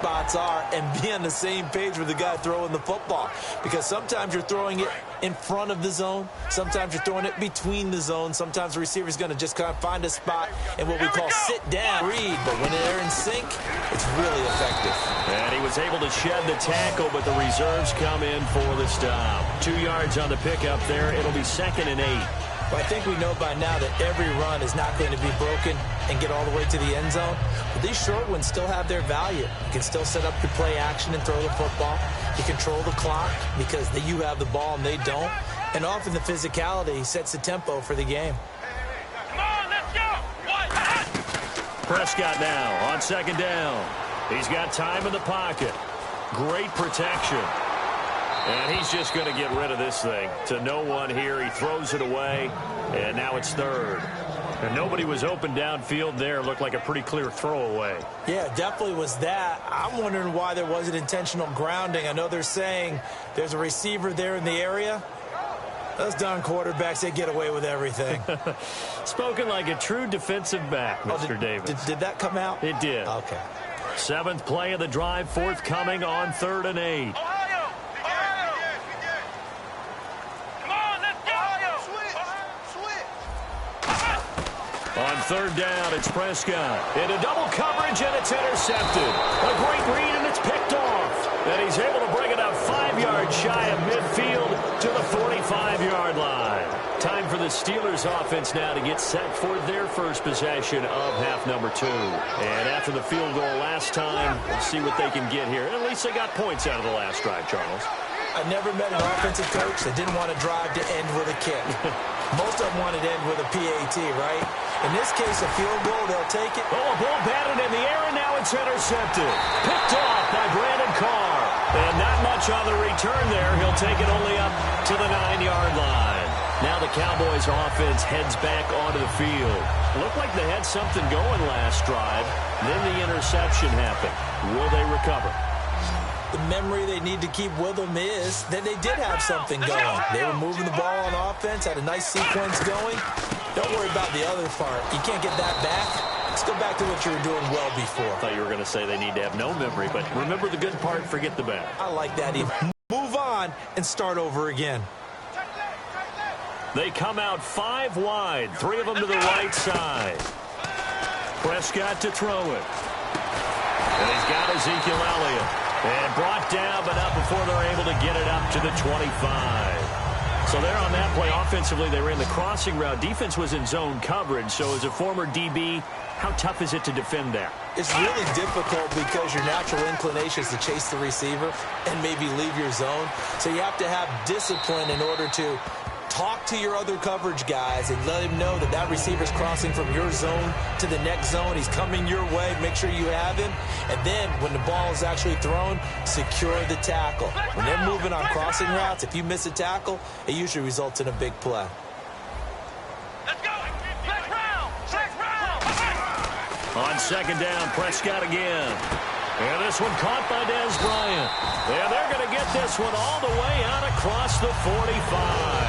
spots are and be on the same page with the guy throwing the football. Because sometimes you're throwing it in front of the zone. Sometimes you're throwing it between the zones. Sometimes the receiver's going to just kind of find a spot and what we call sit down, read. But when they're in sync, it's really effective. And he was able to shed the tackle, but the reserves come in for the stop. 2 yards on the pickup there. It'll be 2nd and 8. Well, I think we know by now that every run is not going to be broken and get all the way to the end zone. But these short ones still have their value. You can still set up your play action and throw the football. You control the clock because you have the ball and they don't. And often the physicality sets the tempo for the game. Come on, let's go! Prescott now on 2nd down. He's got time in the pocket. Great protection. And he's just going to get rid of this thing to no one here. He throws it away, and now it's 3rd. And nobody was open downfield there. Looked like a pretty clear throwaway. Yeah, definitely was that. I'm wondering why there wasn't intentional grounding. I know they're saying there's a receiver there in the area. Those darn quarterbacks, they get away with everything. Spoken like a true defensive back, Mr. Davis. Did that come out? It did. Okay. 7th play of the drive, forthcoming on 3rd and 8. On 3rd down, it's Prescott. Into double coverage, and it's intercepted. A great read, and it's picked off. And he's able to bring it up 5 yards shy of midfield to the 45-yard line. Time for the Steelers offense now to get set for their first possession of half number 2. And after the field goal last time, we'll see what they can get here. At least they got points out of the last drive, Charles. I never met an offensive coach that didn't want to drive to end with a kick. Most of them wanted to end with a PAT, right? In this case, a field goal, they'll take it. Oh, a ball batted in the air, and now it's intercepted. Picked off by Brandon Carr. And not much on the return there. He'll take it only up to the 9-yard line. Now the Cowboys offense heads back onto the field. Looked like they had something going last drive. Then the interception happened. Will they recover? The memory they need to keep with them is that they did have something going. They were moving the ball on offense, had a nice sequence going. Don't worry about the other part. You can't get that back. Let's go back to what you were doing well before. I thought you were going to say they need to have no memory, but remember the good part, forget the bad. I like that. Move on and start over again. They come out 5 wide, 3 of them to the right side. Prescott to throw it. And he's got Ezekiel Elliott. And brought down, but not before they're able to get it up to the 25. So there on that play, offensively, they ran the crossing route. Defense was in zone coverage. So as a former DB, how tough is it to defend that? It's really difficult because your natural inclination is to chase the receiver and maybe leave your zone. So you have to have discipline in order to talk to your other coverage guys and let him know that that receiver's crossing from your zone to the next zone. He's coming your way. Make sure you have him. And then when the ball is actually thrown, secure the tackle. When they're moving on crossing routes, if you miss a tackle, it usually results in a big play. Let's go! Check round! On 2nd down, Prescott again. And this one caught by Dez Bryant. And they're going to get this one all the way out across the 45.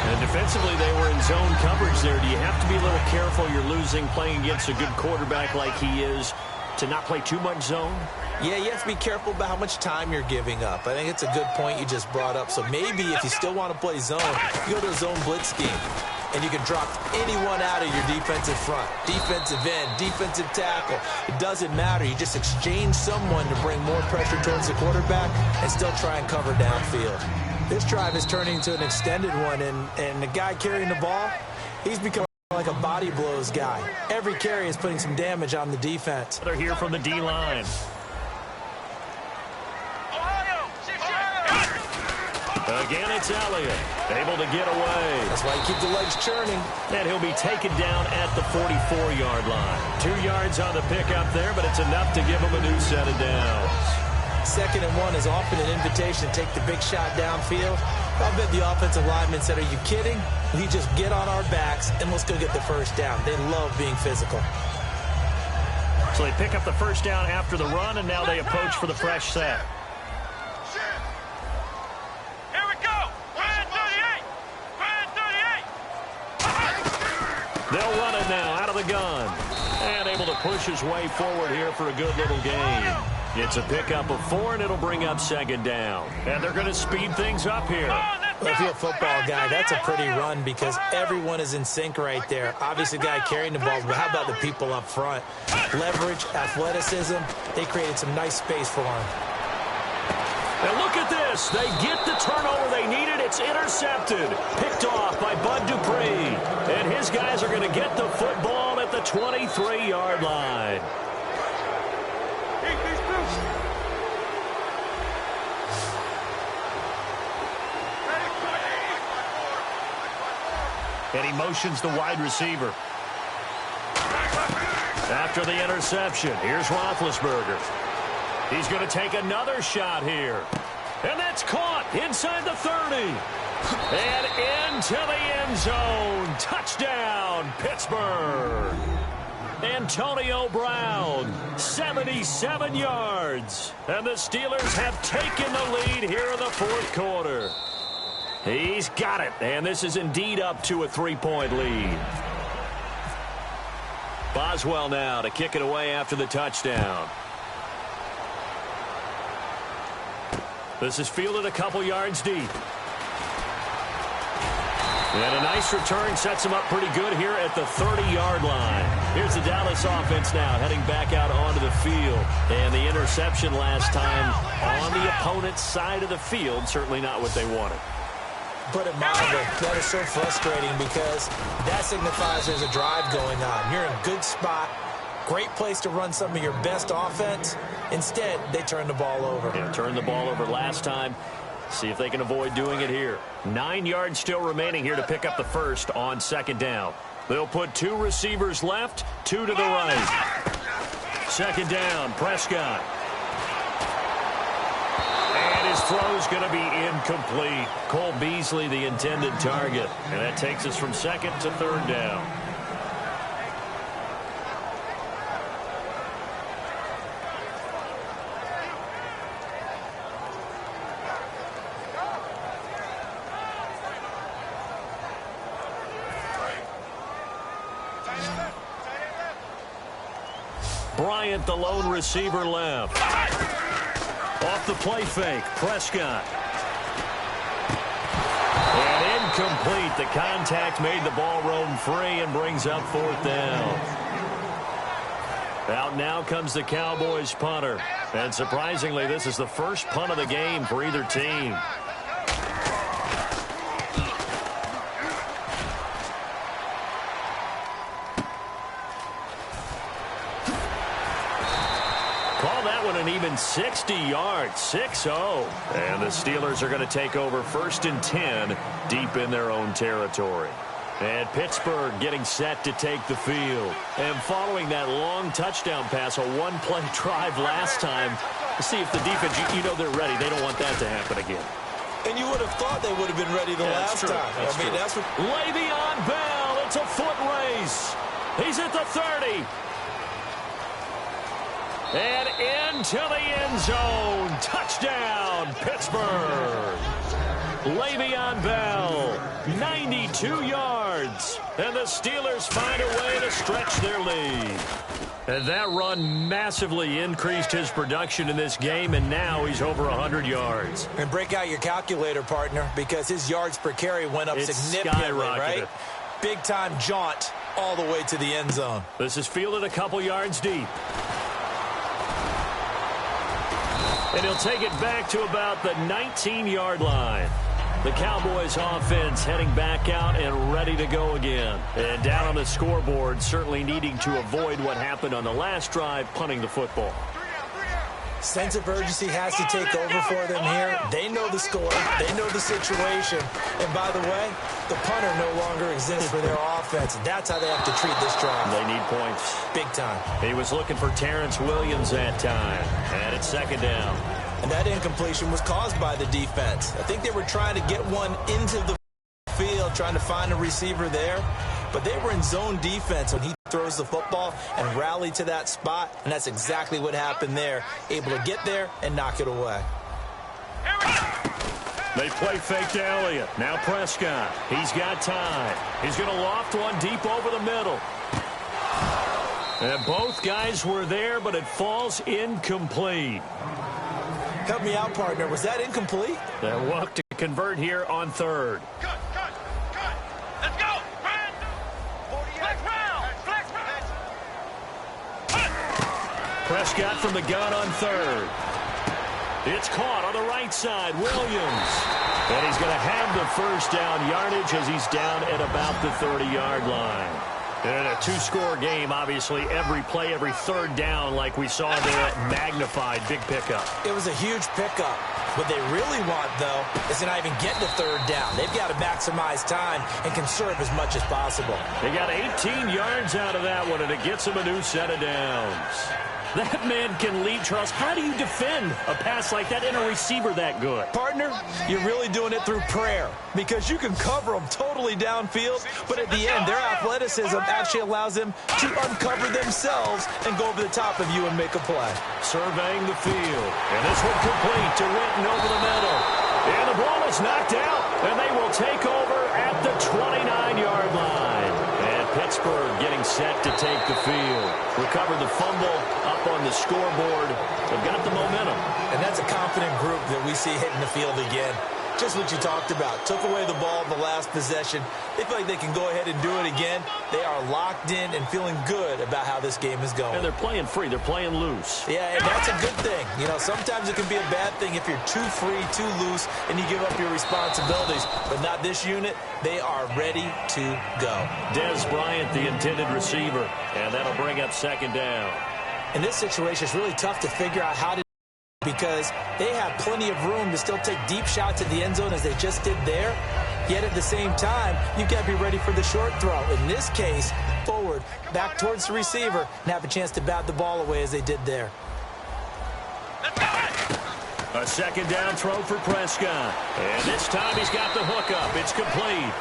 And defensively, they were in zone coverage there. Do you have to be a little careful? You're losing, playing against a good quarterback like he is, to not play too much zone? Yeah, you have to be careful about how much time you're giving up. I think it's a good point you just brought up. So maybe if you still want to play zone, you go to a zone blitz scheme. And you can drop anyone out of your defensive front. Defensive end, defensive tackle. It doesn't matter. You just exchange someone to bring more pressure towards the quarterback and still try and cover downfield. This drive is turning into an extended one, and the guy carrying the ball, he's becoming like a body blows guy. Every carry is putting some damage on the defense. They're here from the D-line. Again, it's Elliott, able to get away. That's why you keep the legs churning. And he'll be taken down at the 44-yard line. 2 yards on the pickup there, but it's enough to give him a new set of downs. 2nd and 1 is often an invitation to take the big shot downfield. I bet the offensive lineman said, are you kidding? We just get on our backs and let's go get the first down. They love being physical. So they pick up the first down after the run, and now they approach for the fresh set. They'll run it now out of the gun. And able to push his way forward here for a good little gain. It's a pickup of 4, and it'll bring up second down. And they're going to speed things up here. Well, if you're a football guy, that's a pretty run because everyone is in sync right there. Obviously, the guy carrying the ball, but how about the people up front? Leverage, athleticism, they created some nice space for him. And look at this. They get the turnover they needed. It's intercepted. Picked off by Bud Dupree. And his guys are going to get the football at the 23-yard line. And he motions the wide receiver. After the interception, here's Roethlisberger. He's going to take another shot here. And that's caught inside the 30. And into the end zone. Touchdown, Pittsburgh. Antonio Brown, 77 yards. And the Steelers have taken the lead here in the fourth quarter. He's got it, and this is indeed up to a 3-point lead. Boswell now to kick it away after the touchdown. This is fielded a couple yards deep. And a nice return sets him up pretty good here at the 30-yard line. Here's the Dallas offense now heading back out onto the field. And the interception last time on the opponent's side of the field, certainly not what they wanted. Put it mildly, that is so frustrating because that signifies there's a drive going on. You're in a good spot, great place to run some of your best offense. Instead, they turn the ball over. Yeah, turned the ball over last time. See if they can avoid doing it here. 9 yards still remaining here to pick up the first on second down. They'll put 2 receivers left, 2 to the right. Second down, Prescott. His throw's going to be incomplete. Cole Beasley, the intended target. And that takes us from second to third down. Bryant, the lone receiver left. Off the play fake, Prescott. And incomplete. The contact made the ball roam free and brings up fourth down. Out now comes the Cowboys punter. And surprisingly, this is the first punt of the game for either team. An even 60 yards, 6-0. And the Steelers are going to take over 1st and 10 deep in their own territory. And Pittsburgh getting set to take the field. And following that long touchdown pass, a one-play drive last time, to see if the defense, you know they're ready. They don't want that to happen again. And you would have thought they would have been ready the last time. That's what... Le'Veon Bell, it's a foot race. He's at the 30. And into the end zone. Touchdown, Pittsburgh. Le'Veon Bell, 92 yards. And the Steelers find a way to stretch their lead. And that run massively increased his production in this game, and now he's over 100 yards. And break out your calculator, partner, because his yards per carry went up significantly, right? Big-time jaunt all the way to the end zone. This is fielded a couple yards deep. And he'll take it back to about the 19-yard line. The Cowboys offense heading back out and ready to go again. And down on the scoreboard, certainly needing to avoid what happened on the last drive, punting the football. Sense of urgency has to take over for them here. They know the score. They know the situation. And by the way, the punter no longer exists for their offense. That's how they have to treat this drive. They need points. Big time. He was looking for Terrence Williams that time. And it's second down. And that incompletion was caused by the defense. I think they were trying to get one into the field, trying to find a receiver there. But they were in zone defense when he throws the football and rally to that spot. And that's exactly what happened there. Able to get there and knock it away. They play fake to Elliott. Now Prescott. He's got time. He's going to loft one deep over the middle. And both guys were there, but it falls incomplete. Help me out, partner. Was that incomplete? They'll look to convert here on third. Good. Let's go. Flex round. Prescott from the gun on third. It's caught on the right side. Williams. And he's going to have the first down yardage as he's down at about the 30-yard line. In a two-score game, obviously, every play, every third down, like we saw there, magnified, big pickup. It was a huge pickup. What they really want, though, is to not even get to third down. They've got to maximize time and conserve as much as possible. They got 18 yards out of that one, and it gets them a new set of downs. That man can lead, Charles. How do you defend a pass like that and a receiver that good? Partner, you're really doing it through prayer because you can cover them totally downfield, but at the end, their athleticism actually allows them to uncover themselves and go over the top of you and make a play. Surveying the field, and this one complete to Witten over the middle. And the ball is knocked out, and they will take over at the 29-yard line. And Pittsburgh getting set to take the field. Recovered the fumble up on the scoreboard. They've got the momentum. And that's a confident group that we see hitting the field again. Just what you talked about. Took away the ball in the last possession. They feel like they can go ahead and do it again. They are locked in and feeling good about how this game is going. And they're playing free. They're playing loose. Yeah, and that's a good thing. You know, sometimes it can be a bad thing if you're too free, too loose, and you give up your responsibilities. But not this unit. They are ready to go. Dez Bryant, the intended receiver. And that'll bring up second down. In this situation, it's really tough to figure out how to because they have plenty of room to still take deep shots at the end zone as they just did there. Yet at the same time, you've got to be ready for the short throw. In this case, forward, back towards the receiver, and have a chance to bat the ball away as they did there. A second down throw for Prescott. And this time he's got the hook up. It's complete.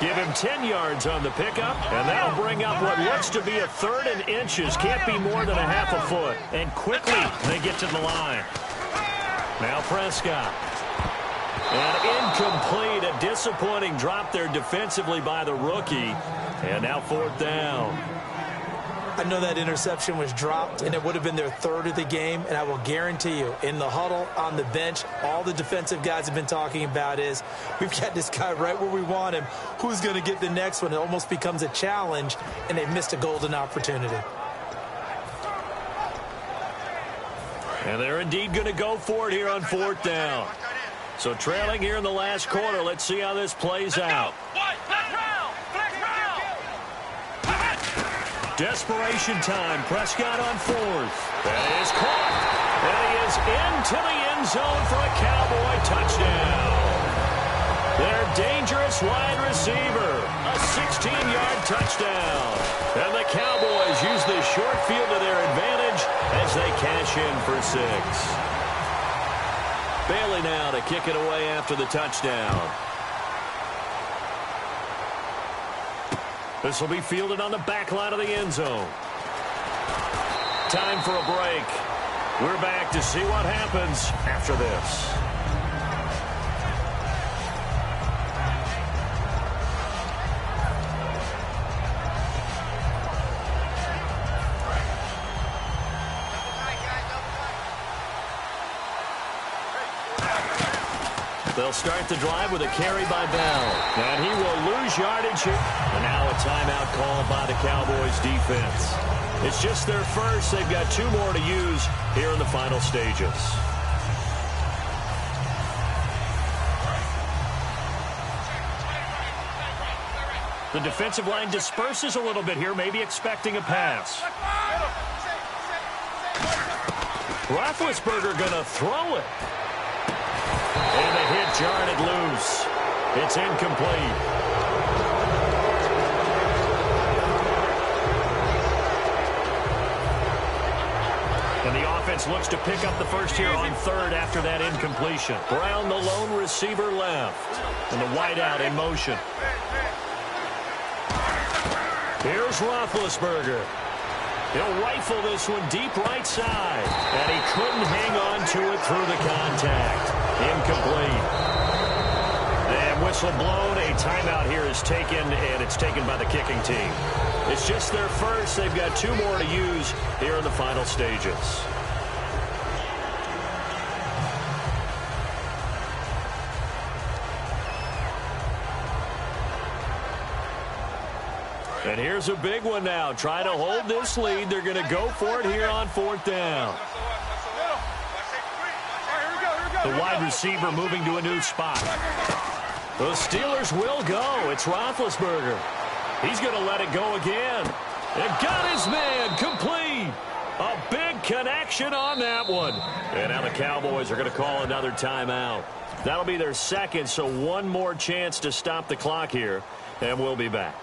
Give him 10 yards on the pickup, and that'll bring up what looks to be a third and inches. Can't be more than a half a foot. And quickly, they get to the line. Now Prescott. And incomplete. A disappointing drop there defensively by the rookie. And now fourth down. I know that interception was dropped, and it would have been their third of the game, and I will guarantee you, in the huddle, on the bench, all the defensive guys have been talking about is, we've got this guy right where we want him. Who's going to get the next one? It almost becomes a challenge, and they've missed a golden opportunity. And they're indeed going to go for it here on fourth down. So trailing here in the last quarter, let's see how this plays out. Desperation time. Prescott on fourth. That is caught. And he is into the end zone for a Cowboy touchdown. Their dangerous wide receiver. A 16-yard touchdown. And the Cowboys use this short field to their advantage as they cash in for 6. Bailey now to kick it away after the touchdown. This will be fielded on the back line of the end zone. Time for a break. We're back to see what happens after this. They'll start the drive with a carry by Bell. And he will lose yardage here. And now a timeout called by the Cowboys defense. It's just their first. They've got 2 more to use here in the final stages. The defensive line disperses a little bit here, maybe expecting a pass. Roethlisberger going to throw it. And the hit jarred it loose. It's incomplete. And the offense looks to pick up the first here on third after that incompletion. Brown, the lone receiver, left. And the wideout in motion. Here's Roethlisberger. He'll rifle this one deep right side. And he couldn't hang on to it through the contact. Incomplete. And And whistle blown. A timeout here is taken, and it's taken by the kicking team. It's just their first. They've got 2 more to use here in the final stages. And here's a big one now. Trying to hold this lead. They're going to go for it here on 4th down. The wide receiver moving to a new spot. The Steelers will go. It's Roethlisberger. He's going to let it go again. And got his man complete. A big connection on that one. And now the Cowboys are going to call another timeout. That'll be their second, so one more chance to stop the clock here. And we'll be back.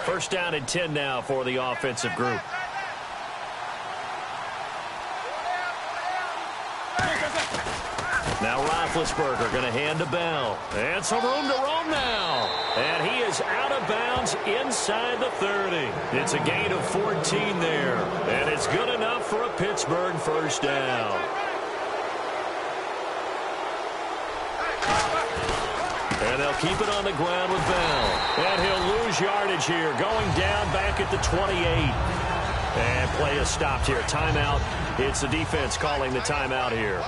First down and 10 now for the offensive group. Now Roethlisberger going to hand to Bell. And some room to roam now. And he is out of bounds inside the 30. It's a gain of 14 there. And it's good enough for a Pittsburgh first down. And they'll keep it on the ground with Bell. And he'll lose yardage here. Going down back at the 28. And play is stopped here. Timeout. It's the defense calling the timeout here.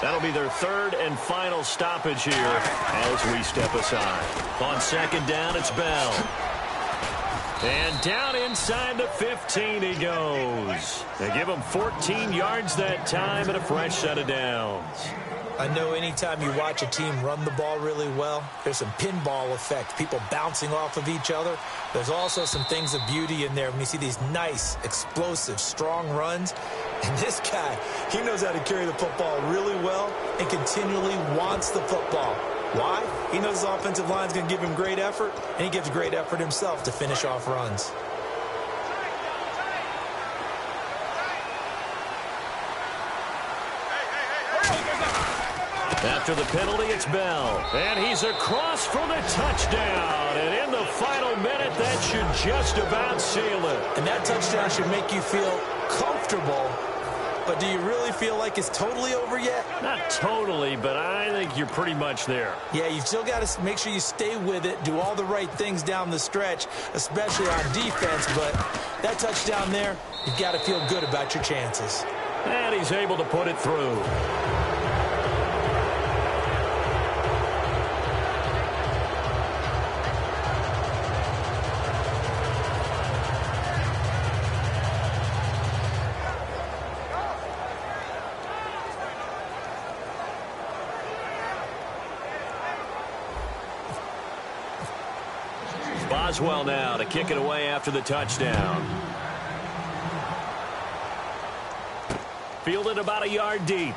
That'll be their 3rd and final stoppage here as we step aside. On 2nd down, it's Bell. And down inside the 15 he goes. They give him 14 yards that time and a fresh set of downs. I know anytime you watch a team run the ball really well, there's some pinball effect, people bouncing off of each other. There's also some things of beauty in there when you see these nice, explosive, strong runs. And this guy, he knows how to carry the football really well and continually wants the football. Why? He knows his offensive line is going to give him great effort, and he gives great effort himself to finish off runs. After the penalty, it's Bell. And he's across for the touchdown. And in the final minute, that should just about seal it. And that touchdown should make you feel comfortable. But do you really feel like it's totally over yet? Not totally, but I think you're pretty much there. Yeah, you've still got to make sure you stay with it, do all the right things down the stretch, especially on defense. But that touchdown there, you've got to feel good about your chances. And he's able to put it through. Boswell now to kick it away after the touchdown. Fielded about a yard deep.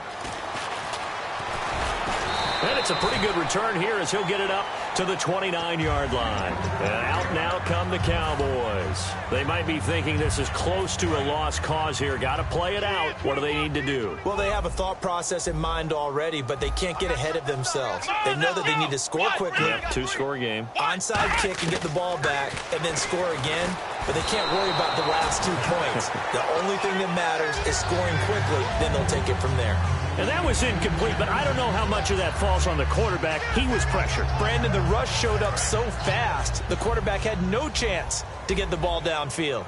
And it's a pretty good return here as he'll get it up to the 29-yard line. And out now come the Cowboys. They might be thinking this is close to a lost cause here. Got to play it out. What do they need to do? Well, they have a thought process in mind already, but they can't get ahead of themselves. They know that they need to score quickly. Yep, 2-score game. Onside kick and get the ball back and then score again. But they can't worry about the last 2 points. The only thing that matters is scoring quickly. Then they'll take it from there. And that was incomplete, but I don't know how much of that falls on the quarterback. He was pressured. Brandon, the rush showed up so fast, the quarterback had no chance to get the ball downfield.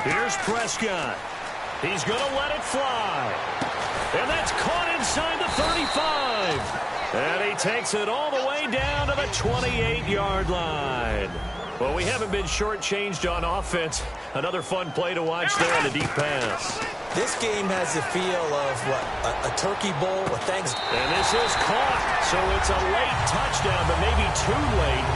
Here's Prescott. He's going to let it fly. And that's caught inside the 35. And he takes it all the way down to the 28-yard line. Well, we haven't been shortchanged on offense. Another fun play to watch there on the deep pass. This game has the feel of, what, a turkey bowl with Thanksgiving. And this is caught. So it's a late touchdown, but maybe too late.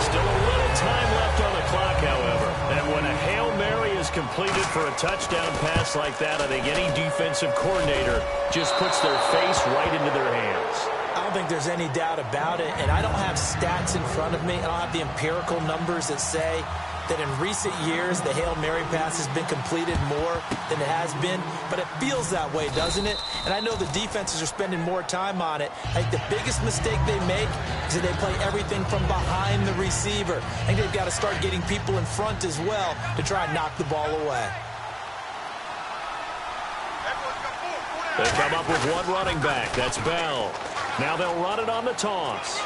Still a little time left on the clock, however. And when a Hail Mary is completed for a touchdown pass like that, I think any defensive coordinator just puts their face right into their hands. I don't think there's any doubt about it, and I don't have stats in front of me. I don't have the empirical numbers that say that in recent years the Hail Mary pass has been completed more than it has been, but it feels that way, doesn't it? And I know the defenses are spending more time on it. I think the biggest mistake they make is that they play everything from behind the receiver. I think they've got to start getting people in front as well to try and knock the ball away. They come up with one running back. That's Bell. Now they'll run it on the toss.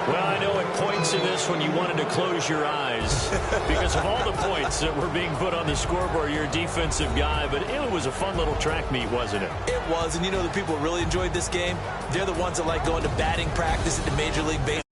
Well, I know at points in this when you wanted to close your eyes because of all the points that were being put on the scoreboard. You're a defensive guy, but it was a fun little track meet, wasn't it? It was, and you know the people who really enjoyed this game? They're the ones that like going to batting practice at the Major League Baseball.